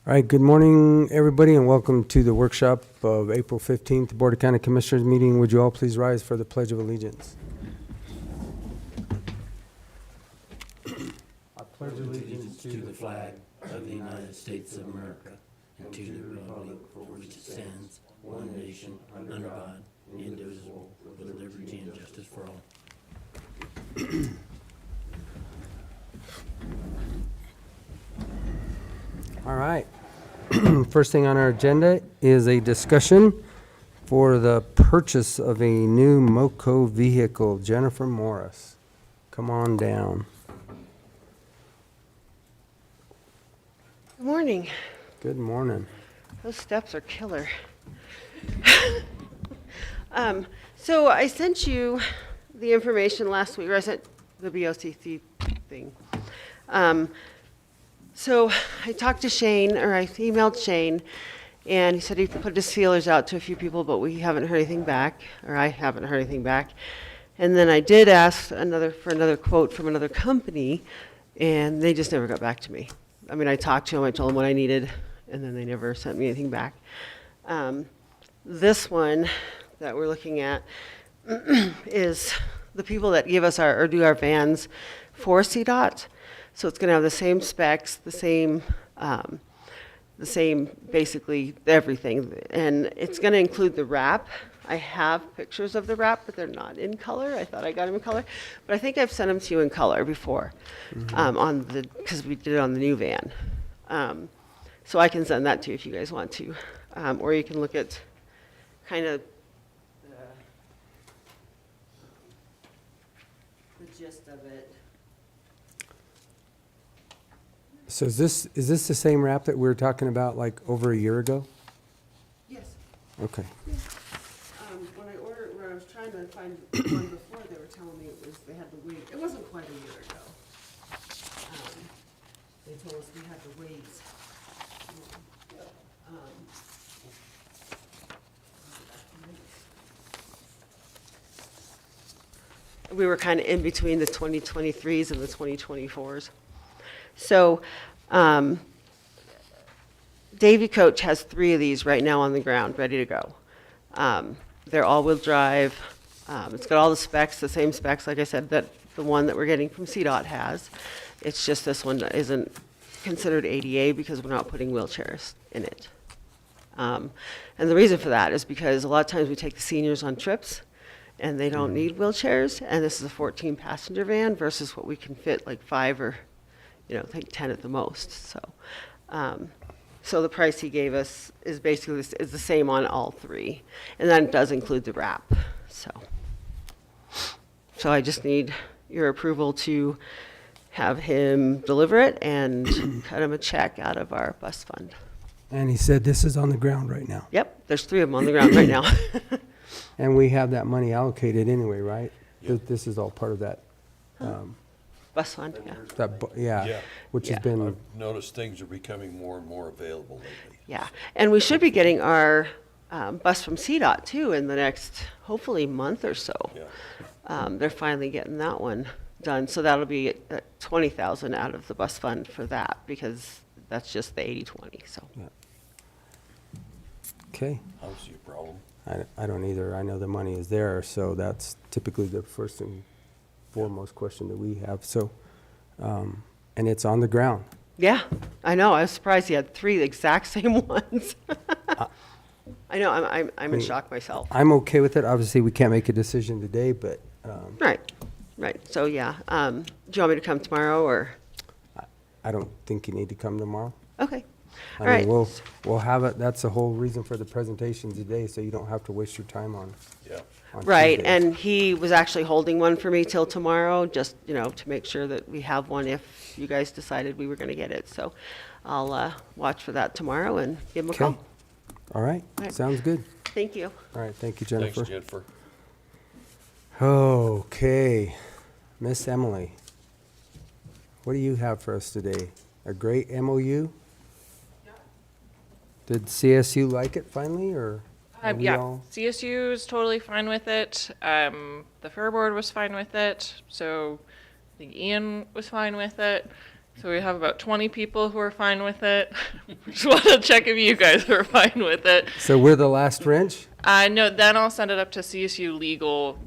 All right, good morning, everybody, and welcome to the workshop of April 15th, Board of County Commissioners meeting. Would you all please rise for the Pledge of Allegiance? I pledge allegiance to the flag of the United States of America and to the republic for which it stands, one nation, under God, indivisible, with liberty and justice for all. All right. First thing on our agenda is a discussion for the purchase of a new MoCo vehicle. Jennifer Morris, come on down. Good morning. Good morning. Those steps are killer. So I sent you the information last week, or I sent the BOCC thing. So I talked to Shane, or I emailed Shane, and he said he put his feelers out to a few people, but we haven't heard anything back, or I haven't heard anything back. And then I did ask for another quote from another company, and they just never got back to me. I mean, I talked to them, I told them what I needed, and then they never sent me anything back. This one that we're looking at is the people that give us or do our vans for CDOT. So it's going to have the same specs, the same basically everything, and it's going to include the wrap. I have pictures of the wrap, but they're not in color. I thought I got them in color, but I think I've sent them to you in color before, because we did it on the new van. So I can send that to you if you guys want to, or you can look at kind of the gist of it. So is this the same wrap that we were talking about like over a year ago? Yes. Okay. When I was trying to find one before, they were telling me they had to wait. It wasn't quite a year ago. They told us we had to wait. We were kind of in between the 2023s and the 2024s. So Davy Coach has 3 of these right now on the ground, ready to go. They're all-wheel drive. It's got all the specs, the same specs, like I said, that the one that we're getting from CDOT has. It's just this one isn't considered ADA because we're not putting wheelchairs in it. And the reason for that is because a lot of times we take the seniors on trips and they don't need wheelchairs, and this is a 14-passenger van versus what we can fit like 5 or I think 10 at the most. So so the price he gave us is basically is the same on all 3, and that does include the wrap. So I just need your approval to have him deliver it and cut him a check out of our bus fund. And he said this is on the ground right now. Yep, there's 3 of them on the ground right now. And we have that money allocated anyway, right? This is all part of that. Bus fund, yeah. Yeah, which has been. I've noticed things are becoming more and more available lately. Yeah, and we should be getting our bus from CDOT too in the next, hopefully, month or so. Yeah. They're finally getting that one done, so that'll be $20,000 out of the bus fund for that, because that's just the 80/20. So. Yeah. Okay. I don't see a problem. I don't either. I know the money is there, so that's typically the first and foremost question that we have. So, and it's on the ground. Yeah, I know. I was surprised he had 3 the exact same ones. I know. I'm in shock myself. I'm okay with it. Obviously, we can't make a decision today, but. Right. So yeah. Do you want me to come tomorrow or? I don't think you need to come tomorrow. Okay. All right. We'll have it. That's the whole reason for the presentation today, so you don't have to waste your time on. Yeah. Right, Tuesdays. and he was actually holding one for me till tomorrow, just, to make sure that we have one if you guys decided we were going to get it. So I'll watch for that tomorrow and give him a call. All right. All right. Sounds good. Thank you. All right. Thank you, Jennifer. Thanks, Jennifer. Okay. Miss Emily, what do you have for us today? A great MOU? Yeah. Did CSU like it finally, or? are we Yeah, all- CSU is totally fine with it. The Fairboard was fine with it. So I think Ian was fine with it. So we have about 20 people who are fine with it. Just want to check if you guys are fine with it. So we're the last wrench? No, then I'll send it up to CSU Legal.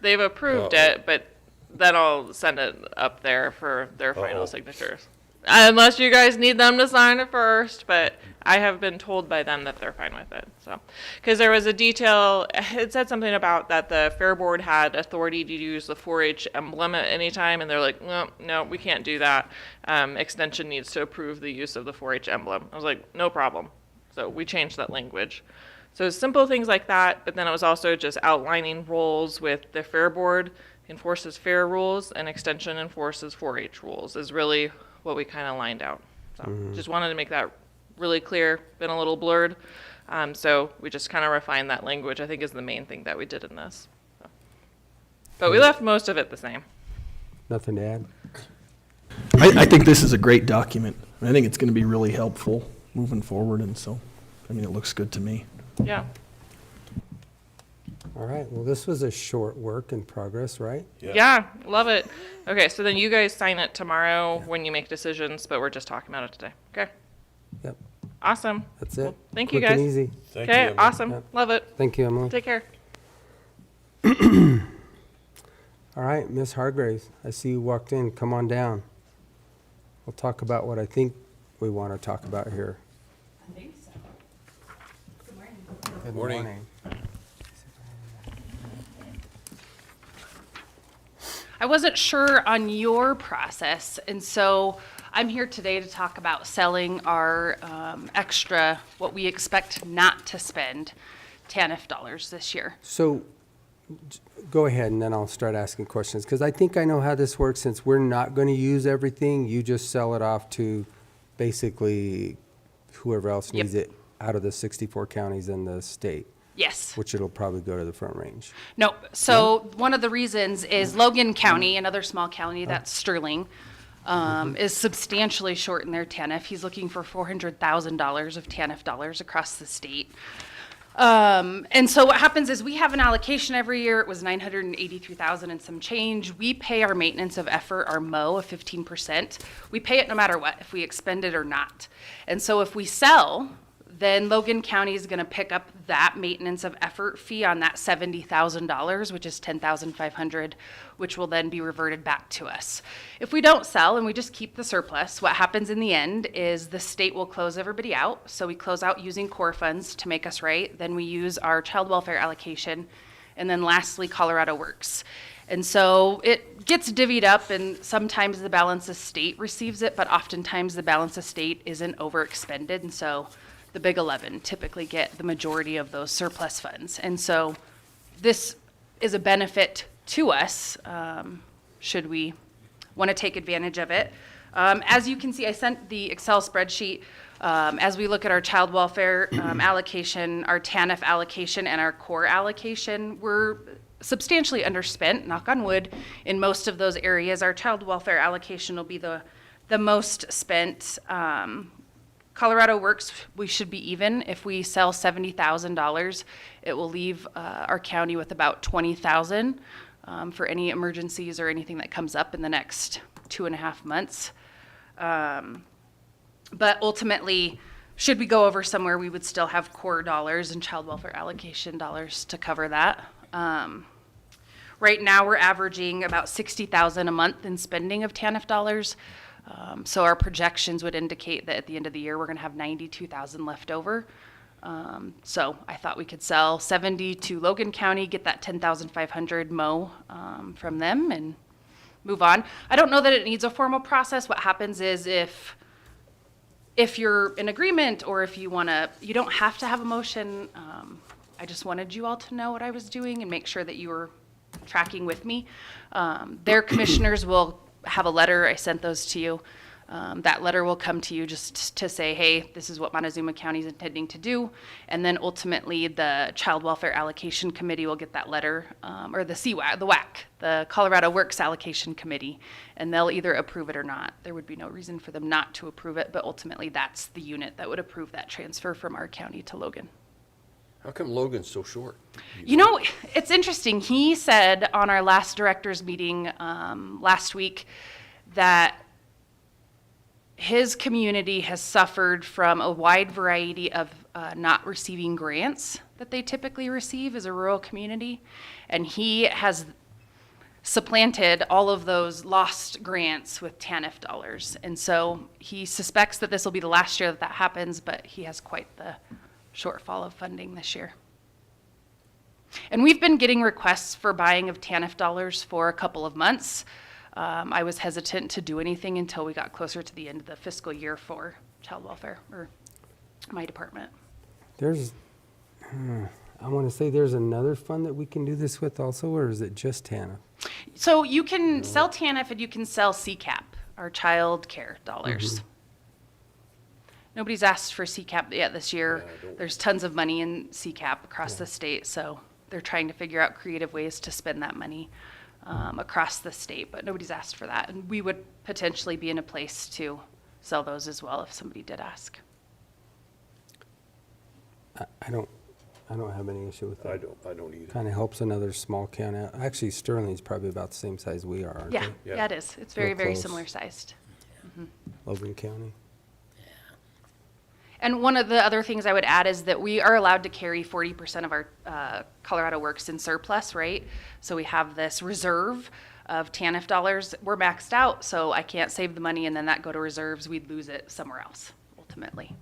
They've approved Uh-oh. it, but then I'll send it up there for their final Uh-oh. signatures. Unless you guys need them to sign it first, but I have been told by them that they're fine with it. So, because there was a detail, it said something about that the Fairboard had authority to use the 4-H emblem at any time, and they're like, no, we can't do that. Extension needs to approve the use of the 4-H emblem. I was like, no problem. So we changed that language. So simple things like that, but then it was also just outlining roles with the Fairboard enforces fair rules and Extension enforces 4-H rules is really what we kind of lined out. So just wanted to make that really clear, been a little blurred. So we just kind of refined that language, I think is the main thing that we did in this. So. But we left most of it the same. Nothing to add? I think this is a great document. I think it's going to be really helpful moving forward, and so, I mean, it looks good to me. Yeah. All right, well, this was a short work in progress, right? Yeah, love it. Okay, so then you guys sign it tomorrow when you make decisions, but we're just talking about it today. Okay, Yep, awesome. that's it. Well, thank you, Quick and guys. easy. Thank you, Okay, Emily. awesome. Yep. Love it. Thank you, Emily. Take care. All right, Ms. Hargraves, I see you walked in. Come on down. We'll talk about what I think we want to talk about here. I think so. Good morning. Good Morning. morning. I wasn't sure on your process, and so I'm here today to talk about selling our extra, what we expect not to spend, TANF dollars this year. So, go ahead, and then I'll start asking questions, because I think I know how this works. Since we're not going to use everything, you just sell it off to basically whoever else Yep. needs it out of the 64 counties in the state, Yes. which it'll probably go to the Front Range. Nope. So one of the reasons is Logan County, another small county, that's Sterling, is substantially short in their TANF. He's looking for $400,000 of TANF dollars across the state. And so what happens is we have an allocation every year. It was $983,000 and some change. We pay our maintenance of effort, our MO, of 15%. We pay it no matter what, if we expend it or not. And so if we sell, then Logan County is going to pick up that maintenance of effort fee on that $70,000, which is $10,500, which will then be reverted back to us. If we don't sell and we just keep the surplus, what happens in the end is the state will close everybody out. So we close out using core funds to make us right. Then we use our child welfare allocation. And then lastly, Colorado Works. And so it gets divvied up, and sometimes the balance of state receives it, but oftentimes the balance of state isn't overexpended. And so the Big 11 typically get the majority of those surplus funds. And so this is a benefit to us, should we want to take advantage of it. As you can see, I sent the Excel spreadsheet. As we look at our child welfare allocation, our TANF allocation, and our core allocation, we're substantially underspent, knock on wood, in most of those areas. Our child welfare allocation will be the most spent. Colorado Works, we should be even. If we sell $70,000, it will leave our county with about $20,000 for any emergencies or anything that comes up in the next 2.5 months. But ultimately, should we go over somewhere, we would still have core dollars and child welfare allocation dollars to cover that. Right now, we're averaging about $60,000 a month in spending of TANF dollars. So our projections would indicate that at the end of the year, we're going to have $92,000 left over. So I thought we could sell 70 to Logan County, get that $10,500 MO from them, and move on. I don't know that it needs a formal process. What happens is if you're in agreement, or if you want to, you don't have to have a motion. I just wanted you all to know what I was doing and make sure that you were tracking with me. Their commissioners will have a letter. I sent those to you. That letter will come to you just to say, hey, this is what Montezuma County is intending to do. And then ultimately, the Child Welfare Allocation Committee will get that letter, or the CWAC, the WAC, the Colorado Works Allocation Committee, and they'll either approve it or not. There would be no reason for them not to approve it, but ultimately, that's the unit that would approve that transfer from our county to Logan. How come Logan's so short? You know, it's interesting. He said on our last directors meeting last week that his community has suffered from a wide variety of not receiving grants that they typically receive as a rural community. And he has supplanted all of those lost grants with TANF dollars. And so he suspects that this will be the last year that that happens, but he has quite the shortfall of funding this year. And we've been getting requests for buying of TANF dollars for a couple of months. I was hesitant to do anything until we got closer to the end of the fiscal year for child welfare, or my department. There's, I want to say there's another fund that we can do this with also, or is it just TANF? So you can sell TANF and you can sell CCAP, our child care dollars. Nobody's asked for CCAP yet this year. There's tons of money in CCAP across the state, so they're trying to figure out creative ways to spend that money across the state, but nobody's asked for that. And we would potentially be in a place to sell those as well if somebody did ask. I don't have any issue with that. I don't either. Kind of helps another small county. Actually, Sterling's probably about the same size we are, aren't Yeah, they? yeah, it is. It's very, Real very close. similar sized. Logan County. And one of the other things I would add is that we are allowed to carry 40% of our Colorado Works in surplus, right? So we have this reserve of TANF dollars. We're maxed out, so I can't save the money and then that go to reserves. We'd lose it somewhere else, ultimately.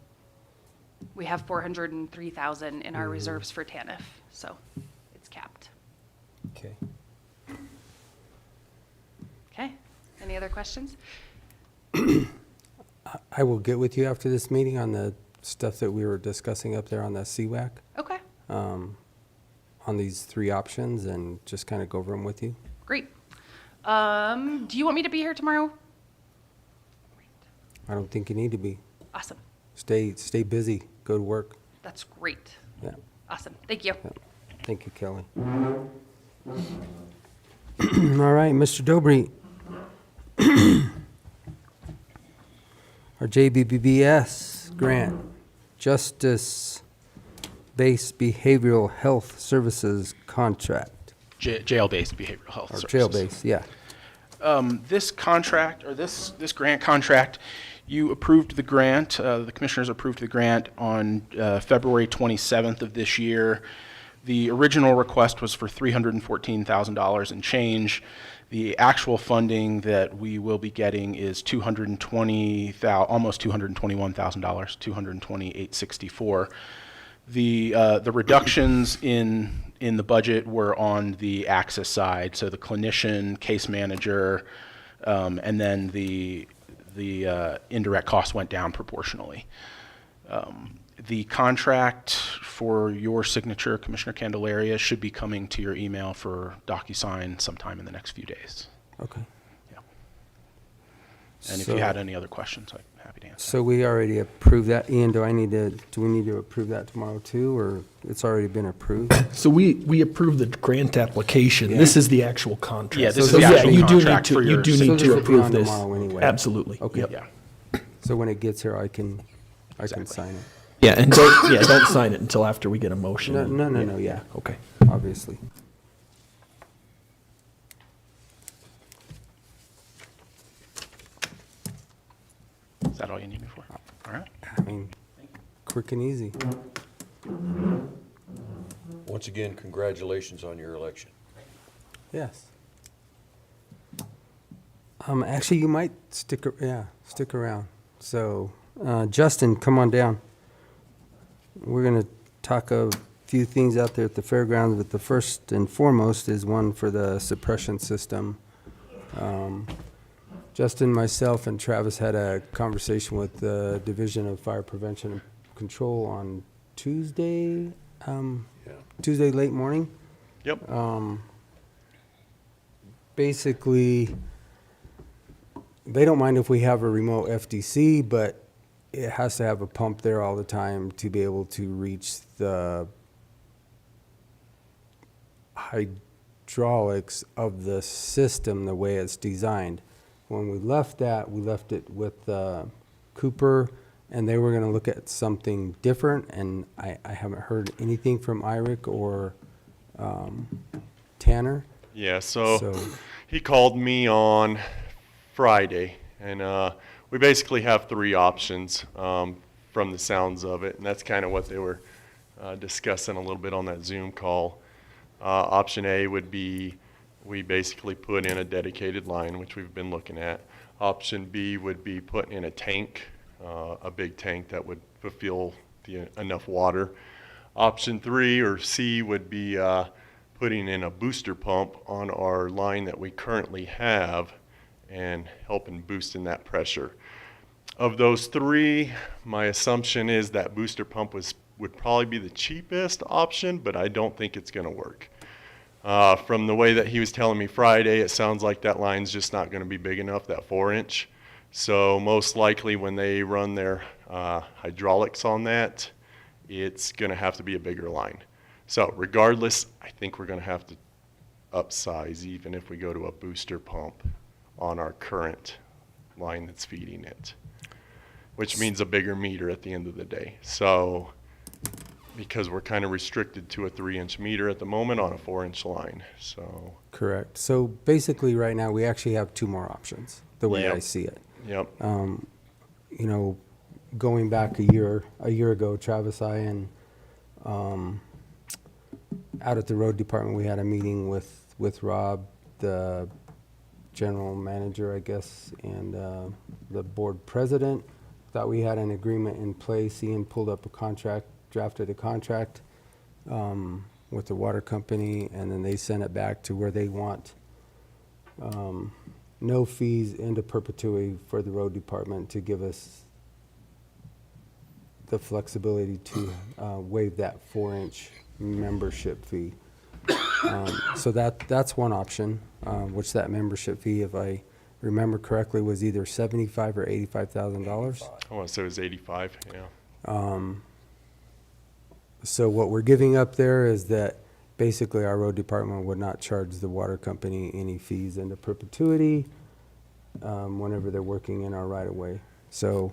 We have 403,000 in our reserves for TANF, so it's capped. Okay. Okay, any other questions? I will get with you after this meeting on the stuff that we were discussing up there on the CWAC, Okay, on these three options, and just kind of go over them with you. great. Do you want me to be here tomorrow? I don't think you need to be. Awesome, Stay busy. Go to work. that's great. Yeah. Awesome, thank you. Thank you, Kelly. All right, Mr. Dobry. Our JBBS grant, Justice-Based Behavioral Health Services Contract. Jail-based behavioral health Or services. jail-based, yeah. This contract, or this grant contract, you approved the grant, the commissioners approved the grant on February 27th of this year. The original request was for $314,000 and change. The actual funding that we will be getting is almost $221,000, $228,664. The reductions in the budget were on the access side, so the clinician, case manager, and then the indirect costs went down proportionally. The contract for your signature, Commissioner Candelaria, should be coming to your email for DocuSign sometime in the next few days. Okay. Yeah. And if So- you had any other questions, I'm happy to answer. So we already approved that. Ian, do we need to approve that tomorrow too, or it's already been approved? So we approved the grant application. This is the actual contract. Yeah, this is the actual you do need contract for to, you your do So need this to will be approve on this. tomorrow anyway. Absolutely. Okay. Yep. Yeah. So when it gets here, I can Exactly. sign it. Yeah, and don't sign it until after we get a motion. No, yeah, Okay. obviously. Is that all you need me for? All right. I mean, quick and easy. Once again, congratulations on your election. Yes. Actually, you might stick around. So, Justin, come on down. We're gonna talk a few things out there at the fairgrounds, but the first and foremost is one for the suppression system. Justin, myself, and Travis had a conversation with the Division of Fire Prevention and Control on Tuesday, Tuesday late morning. Yep. Basically, they don't mind if we have a remote FDC, but it has to have a pump there all the time to be able to reach the hydraulics of the system the way it's designed. When we left it with Cooper, and they were going to look at something different, and I haven't heard anything from Irick or Tanner. Yeah, so he called me on Friday, and we basically have three options from the sounds of it, and that's kind of what they were discussing a little bit on that Zoom call. Option A would be we basically put in a dedicated line, which we've been looking at. Option B would be putting in a tank, a big tank that would fulfill enough water. Option 3 or C would be putting in a booster pump on our line that we currently have and helping boosting that pressure. Of those three, my assumption is that booster pump would probably be the cheapest option, but I don't think it's going to work. From the way that he was telling me Friday, it sounds like that line's just not going to be big enough, that 4-inch. So most likely when they run their hydraulics on that, it's going to have to be a bigger line. So regardless, I think we're going to have to upsize even if we go to a booster pump on our current line that's feeding it, which means a bigger meter at the end of the day. So because we're kind of restricted to a 3-inch meter at the moment on a 4-inch line. So Correct. So basically right now, we actually have two more options, the way I Yep. see it. Yep. You know, going back a year ago, Travis, I, and out at the road department, we had a meeting with Rob, the general manager, I guess, and the board president. Thought we had an agreement in place. Ian pulled up a contract, drafted a contract with the water company, and then they sent it back to where they want no fees into perpetuity for the road department to give us the flexibility to waive that 4-inch membership fee. So that's one option, which that membership fee, if I remember correctly, was either $75,000 or $85,000. I want to say it was 85, yeah. So what we're giving up there is that basically our road department would not charge the water company any fees into perpetuity whenever they're working in our right of way. So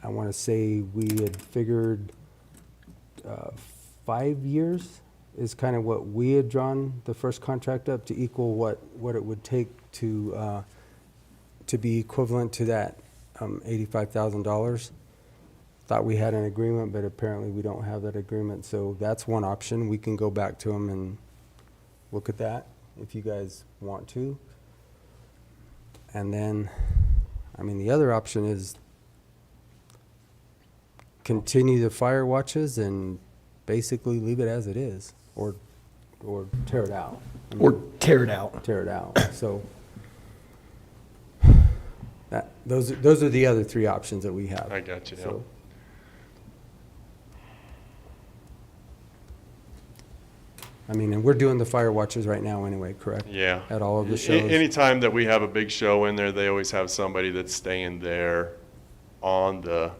I want to say we had figured 5 years is kind of what we had drawn the first contract up to equal what it would take to be equivalent to that $85,000. Thought we had an agreement, but apparently we don't have that agreement. So that's one option. We can go back to them and look at that if you guys want to. And then, I mean, the other option is continue the fire watches and basically leave it as it is, or tear it out. I mean, Or tear it out. tear it out. So those are the other three options that we have. I got you. So, I mean, and we're doing the fire watches right now anyway, correct? Yeah. At all of the shows. Anytime that we have a big show in there, they always have somebody that's staying there on the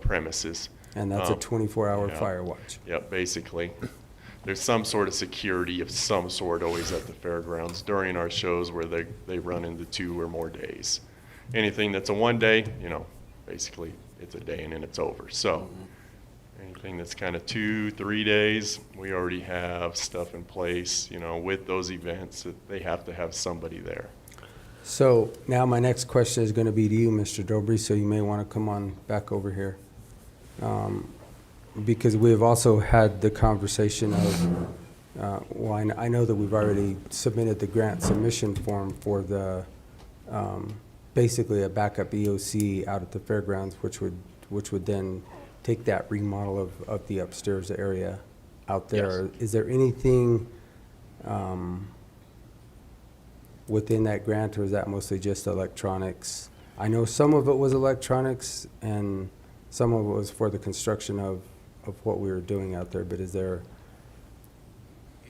premises. And that's a 24-hour yeah. fire watch. Yep, basically. There's some sort of security of some sort always at the fairgrounds during our shows where they run into 2 or more days. Anything that's a 1 day, basically it's a day and then it's over. So anything that's kind of 2-3 days, we already have stuff in place, with those events that they have to have somebody there. So now my next question is going to be to you, Mr. Dobry, so you may want to come on back over here. Because we've also had the conversation of, I know that we've already submitted the grant submission form for the, basically a backup EOC out at the fairgrounds, which would then take that remodel of the upstairs area out there. Yes. Is there anything within that grant, or is that mostly just electronics? I know some of it was electronics and some of it was for the construction of what we were doing out there, but is there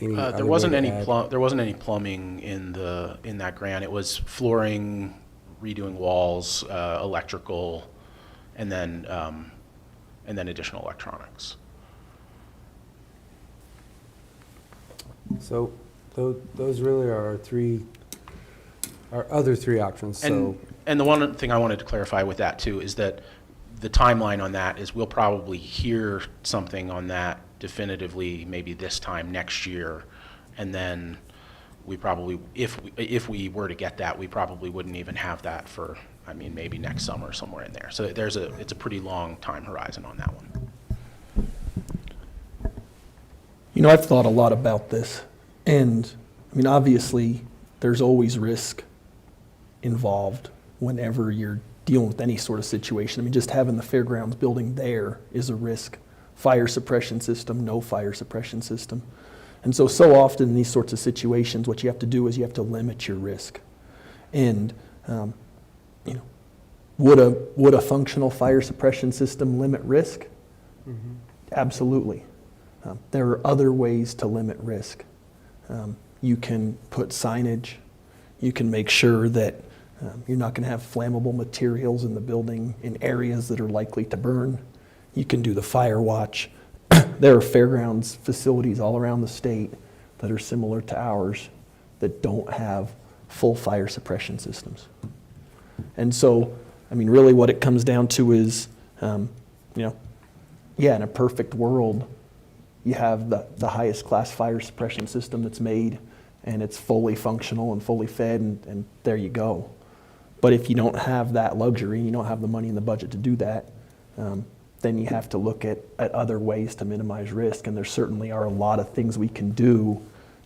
any other There wasn't way to any add? there wasn't any plumbing in that grant. It was flooring, redoing walls, electrical, and then additional electronics. So those really are our other three options. So And the one thing I wanted to clarify with that too is that the timeline on that is we'll probably hear something on that definitively maybe this time next year, and then we probably, if we were to get that, we probably wouldn't even have that for, I mean, maybe next summer, somewhere in there. So it's a pretty long time horizon on that one. You know, I've thought a lot about this, and, I mean, obviously, there's always risk involved whenever you're dealing with any sort of situation. I mean, just having the fairgrounds building there is a risk. Fire suppression system, no fire suppression system. And so often in these sorts of situations, what you have to do is you have to limit your risk. And, you know, would a functional fire suppression system limit risk? Mm-hmm. Absolutely. There are other ways to limit risk. You can put signage. You can make sure that you're not going to have flammable materials in the building in areas that are likely to burn. You can do the fire watch. There are fairgrounds facilities all around the state that are similar to ours that don't have full fire suppression systems. And so, I mean, really what it comes down to is, you know, yeah, in a perfect world, you have the highest class fire suppression system that's made, and it's fully functional and fully fed, and there you go. But if you don't have that luxury, you don't have the money in the budget to do that, then you have to look at other ways to minimize risk. And there certainly are a lot of things we can do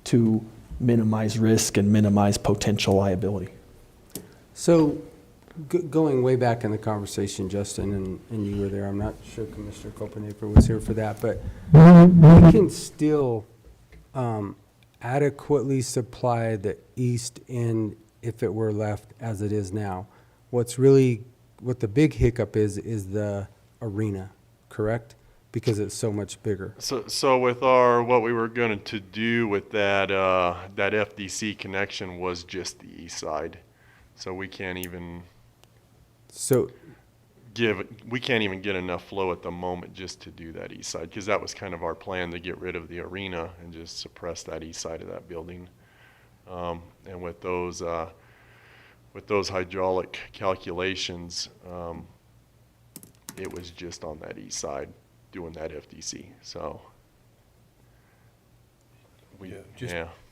to minimize risk and minimize potential liability. So, going way back in the conversation, Justin, and you were there, I'm not sure Commissioner Copenhaver was here for that, but we can still adequately supply the east end if it were left as it is now. What the big hiccup is the arena, correct? Because it's so much bigger. So with what we were going to do with that FDC connection was just the east side. So we can't even get enough flow at the moment just to do that east side, because that was kind of our plan, to get rid of the arena and just suppress that east side of that building. And with those hydraulic calculations, it was just on that east side doing that FDC. So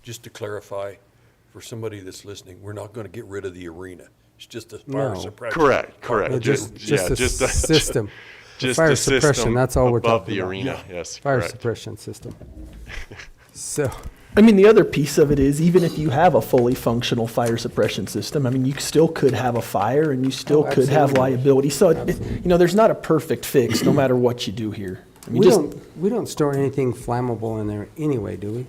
Just to clarify, for somebody that's listening, we're not going to get rid of the arena. It's just a fire suppression. Correct. No, just a system. Just fire the suppression, system that's all we're above talking the about. arena. Yes, Fire correct. suppression system. So, I mean, the other piece of it is, even if you have a fully functional fire suppression system, I mean, you still could have a fire and you still could have absolutely. liability. So, you know, there's not a perfect fix no matter what you do here. I mean, we don't store anything flammable in there anyway, do we?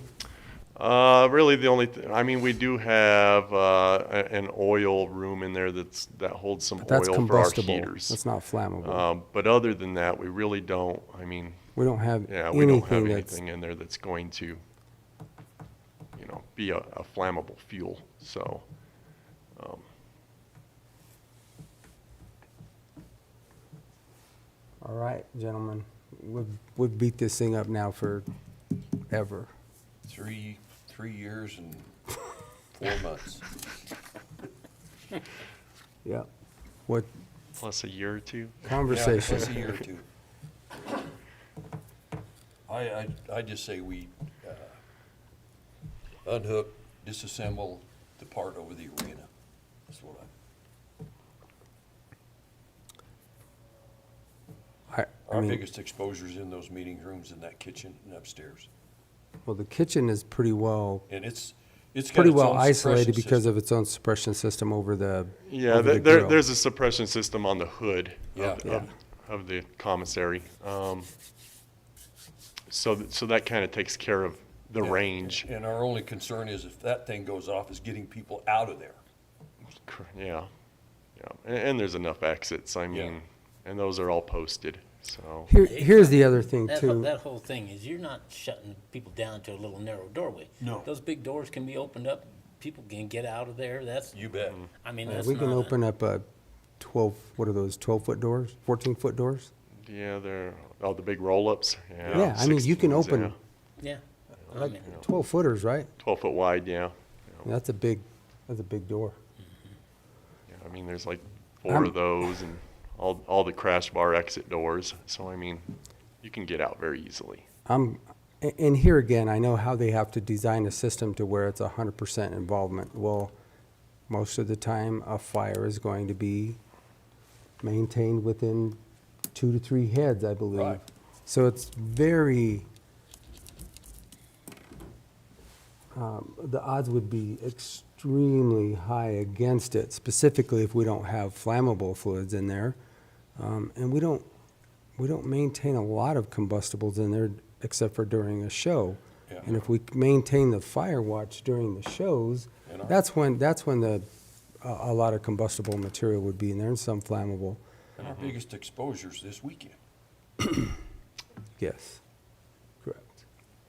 Really, the only I mean, we do have an oil room in there that holds some That's oil for our combustible. heaters. That's not flammable. But other than that, we really don't. I mean, We don't have yeah, we don't have anything that's, anything in there that's going to, you know, be a flammable fuel. So, all right, gentlemen, we've beat this thing up now for ever. 3 years and 4 months. Yeah. What plus a year or two. conversation? Yeah, plus a year or two. I just say we unhook, disassemble the part over the arena. That's what I our mean, biggest exposure is in those meeting rooms, in that kitchen and upstairs. well, the kitchen is pretty well And it's got pretty its well own isolated suppression because system. of its own suppression system over the Yeah, over the grill. there's a suppression system on the hood Yeah. of the commissary. So that kind of takes care of the range. And our only concern is, if that thing goes off, is getting people out of there. Yeah. And there's enough exits. I mean, Yeah. and those are all posted. So Here's the other thing That too. that whole thing is, you're not shutting people down to a little narrow doorway. No. Those big doors can be opened up, people can get out of there, that's, You bet. I mean, that's We can not a- open up a 12. What are those? 12-foot doors? 14-foot doors? yeah, the big roll-ups. Yeah, I mean, you can 16s, open Yeah. I like mean, 12-footers, right? 12-foot wide. Yeah. That's a big door. Yeah, I mean, there's like 4 of those, and all the crash bar exit doors. So I mean, you can get out very easily. I'm And here again, I know how they have to design a system to where it's 100% involvement. Well, most of the time, a fire is going to be maintained within 2 to 3 heads, I believe. Right. So it's very, the odds would be extremely high against it, specifically if we don't have flammable fluids in there. And we don't maintain a lot of combustibles in there except for during a show. Yeah. And if we maintain the fire watch during the shows, And our- that's when a lot of combustible material would be in there and some flammable. And our biggest exposure's this weekend. Yes, correct.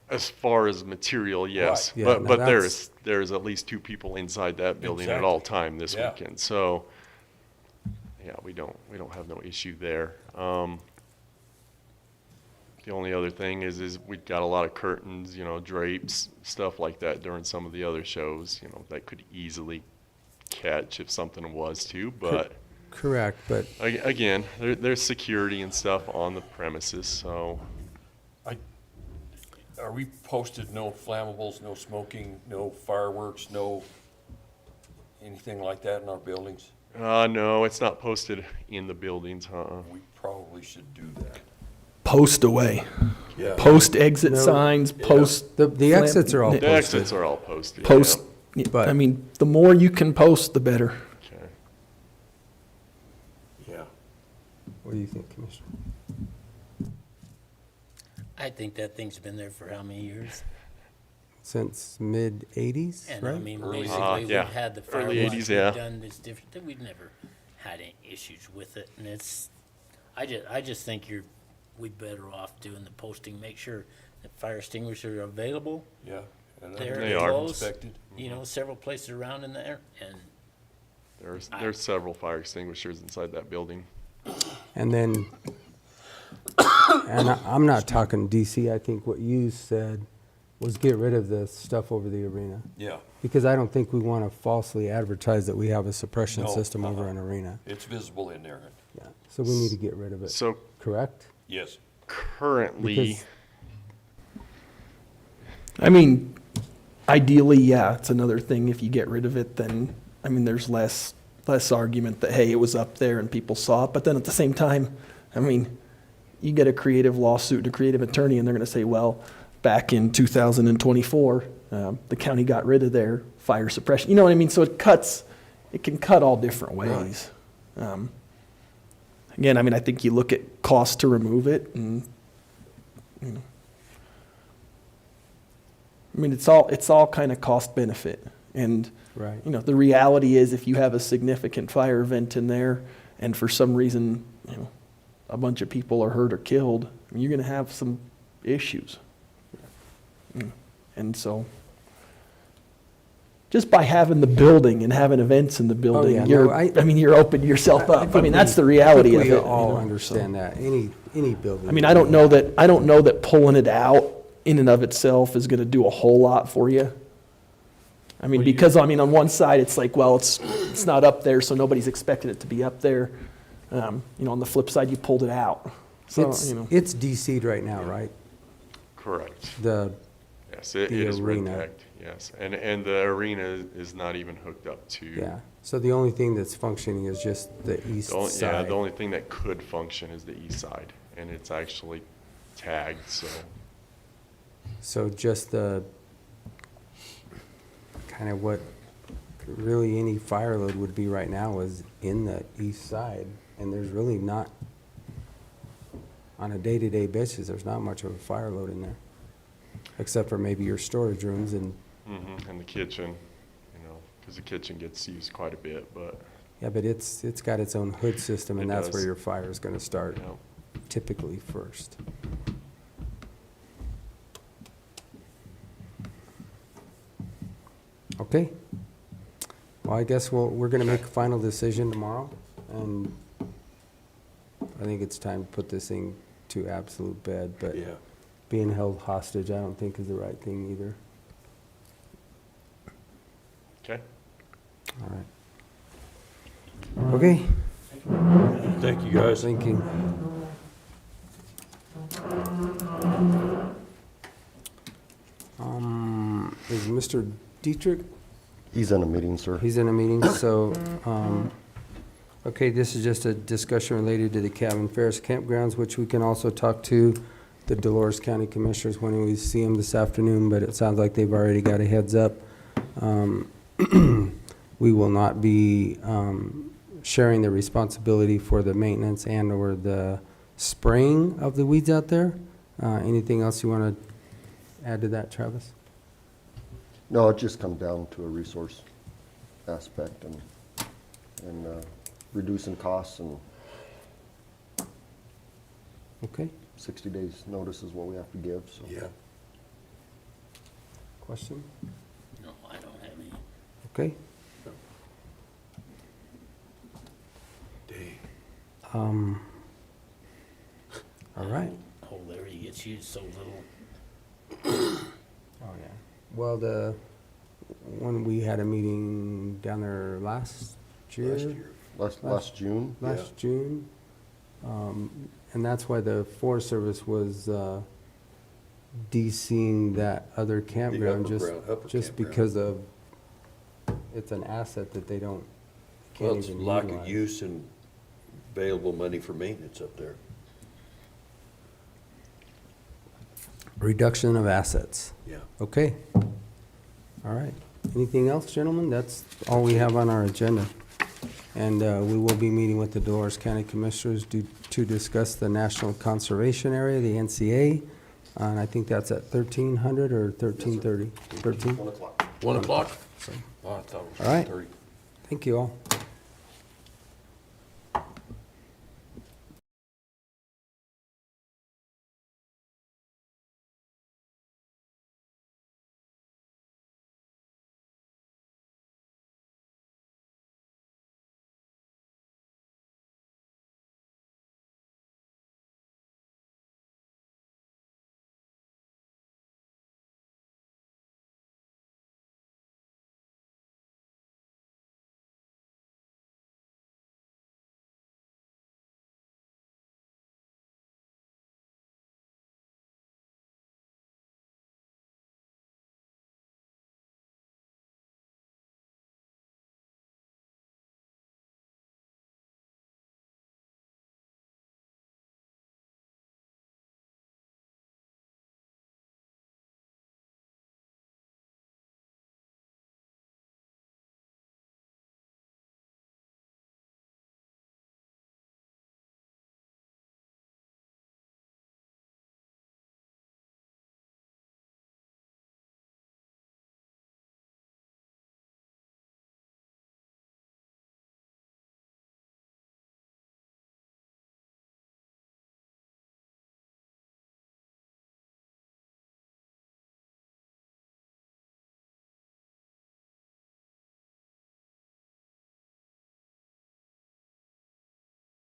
As far as material, yes. Right. Yeah, But, no, but that's- there's at least 2 people inside that building at all Exactly. time this Yeah. weekend. So, yeah, we don't have no issue there. The only other thing is we've got a lot of curtains, drapes, stuff like that during some of the other shows, that could easily catch if something was to, but Correct, but again, there's security and stuff on the premises, so. Are we posted no flammables, no smoking, no fireworks, no anything like that in our buildings? No, it's not posted in the buildings, We probably should do that. Post away. Yeah. Post exit No. signs, post. the exits are all the posted. exits are all posted. Post, But- I mean, the more you can post, the better. Yeah. Okay. Yeah. What do you think, Commissioner? I think that thing's been there for how many years? Since mid-'80s, And I right? mean, Early- basically, yeah. we've had the Early firewatch, 80s, we've yeah. done this different, we've never had any issues with it, and it's, I just think we better off doing the posting, make sure that fire extinguishers are available, Yeah. And There They are. close, Inspected. several places around in there, and There's several fire extinguishers inside that building. And then, I'm not talking DC, I think what you said was get rid of the stuff over the arena. Yeah, Because I don't think we want to falsely advertise that we have a suppression No, system over uh-uh. an arena. it's visible in there. Yeah, so we need to get rid of it, So correct? Yes. currently, Because- I mean, ideally, yeah, it's another thing. If you get rid of it, then, I mean, there's less argument that, hey, it was up there and people saw it. But then at the same time, I mean, you get a creative lawsuit, a creative attorney, and they're going to say, well, back in 2024, the county got rid of their fire suppression. You know what I mean? So it can cut all different ways. Again, I mean, I think you look at cost to remove it, and, you know, I mean, it's all kind of cost benefit. And, Right. you know, the reality is if you have a significant fire event in there and for some reason, you know, a bunch of people are hurt or killed, I mean, you're going to have some issues. And so just by having the building and having events in the building, yeah, you're, no, I- I mean, you're opening yourself up. I think mean, that's we- the reality I of think it. we all you know, understand so. that, any building. I mean, I don't know that pulling it out in and of itself is going to do a whole lot for you. I mean, because, I mean, on one side, it's like, well, it's not up there, so nobody's expecting it to be up there. You know, on the flip side, you pulled it out. So, you know. It's DC'd right now, right? correct. The Yes, it is red arena. tagged, yes. And the arena is not even hooked up to. Yeah, so the only thing that's functioning is just the east Yeah, side. the only thing that could function is the east side, and it's actually tagged, so. So just the, kind of what really any fire load would be right now is in the east side. And there's really not, on a day-to-day basis, there's not much of a fire load in there. Except for maybe your storage rooms and, And the kitchen, you know, because the kitchen gets used quite a bit, but, yeah, but it's got its own hood system and It that's where does. your fire is gonna start you know. typically first. Okay. Well, I guess we're gonna make a final decision tomorrow, and I think it's time to put this thing to absolute bed, but Yeah. being held hostage, I don't think is the right thing either. Okay. All right. Okay, Thank you, guys. thinking. is Mr. Dietrich? He's in a meeting, sir. He's in a meeting, so, okay, this is just a discussion related to the Cabin and Ferris Campgrounds, which we can also talk to the Dolores County Commissioners when we see them this afternoon, but it sounds like they've already got a heads up. We will not be sharing the responsibility for the maintenance and/or the spraying of the weeds out there. Anything else you want to add to that, Travis? No, it just comes down to a resource aspect and reducing costs, and Okay, 60 days notice is what we have to give, so. Yeah. question? No, I don't have any. Okay. Dang. All right. Oh, Larry gets used so little. Oh, yeah. Well, when we had a meeting down there last year? Last June, Last June. And that's why the Forest Service was DCing that other campground, upper just campground. because of, it's an asset that they don't, Well, can't it's even lack of utilize. use and available money for maintenance up there. Reduction of assets. Yeah. Okay. All right. Anything else, gentlemen? That's all we have on our agenda. And we will be meeting with the Dolores County Commissioners to discuss the National Conservation Area, the NCA. And I think that's at 1300 or 1330? 13? 1 o'clock. 1 o'clock? Oh, I thought it was All right. 3:30. Thank you all.